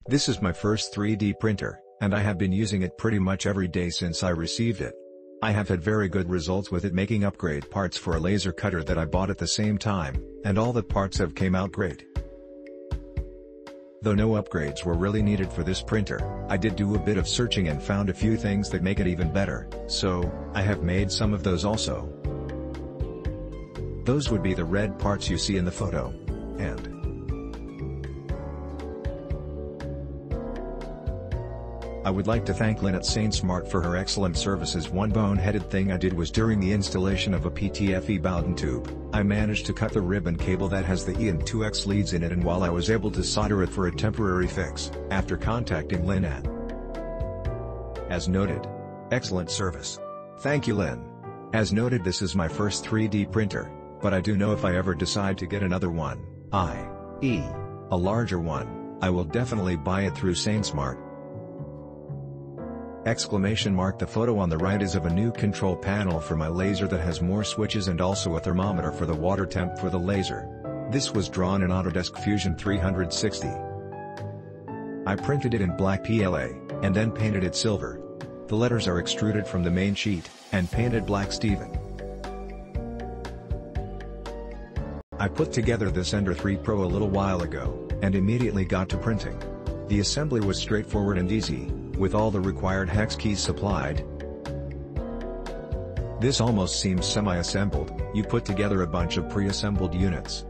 This is my first 3D printer, and I have been using it pretty much every day since I received it. I have had very good results with it, making upgrade parts for a laser cutter that I bought at the same time, and all the parts have came out great. Though no upgrades were really needed for this printer, I did do a bit of searching and found a few things that make it even better, so I have made some of those also. Those would be the red parts you see in the photo, and I would like to thank Lynn at SainSmart for her excellent services. One boneheaded thing I did was during the installation of a PTFE Bowden tube, I managed to cut the ribbon cable that has the E and 2X leads in it, and while I was able to solder it for a temporary fix, after contacting Lynn at as noted. Excellent service. Thank you, Lynn. As noted, this is my first 3D printer, but I do know if I ever decide to get another one, i.e. a larger one, I will definitely buy it through SainSmart. The photo on the right is of a new control panel for my laser that has more switches and also a thermometer for the water temp for the laser. This was drawn in Autodesk Fusion 360. I printed it in black PLA, and then painted it silver. The letters are extruded from the main sheet, and painted black Steven. I put together this Ender-3 PRO a little while ago, and immediately got to printing. The assembly was straightforward and easy, with all the required hex keys supplied. This almost seems semi-assembled. You put together a bunch of pre-assembled units.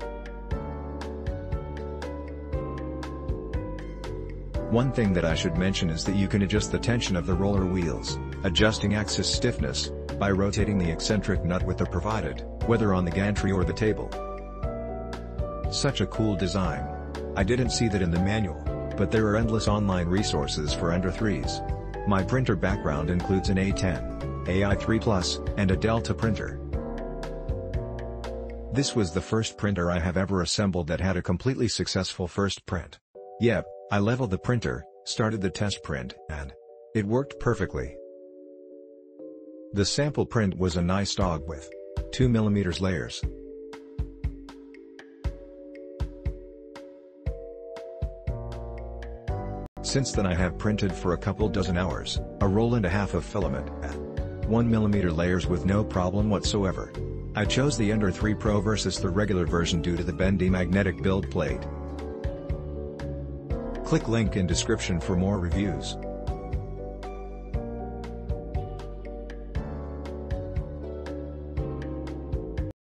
One thing that I should mention is that you can adjust the tension of the roller wheels, adjusting axis stiffness, by rotating the eccentric nut with the provided, whether on the gantry or the table. Such a cool design. I didn't see that in the manual, but there are endless online resources for Ender-3s. My printer background includes an A10, AI3 Plus, and a Delta printer. This was the first printer I have ever assembled that had a completely successful first print. Yep, I leveled the printer, started the test print, and it worked perfectly. The sample print was a nice dog with 2mm layers. Since then I have printed for a couple dozen hours, a roll and a half of filament at 1mm layers with no problem whatsoever. I chose the Ender-3 PRO versus the regular version due to the bendy magnetic build plate. Click link in description for more reviews.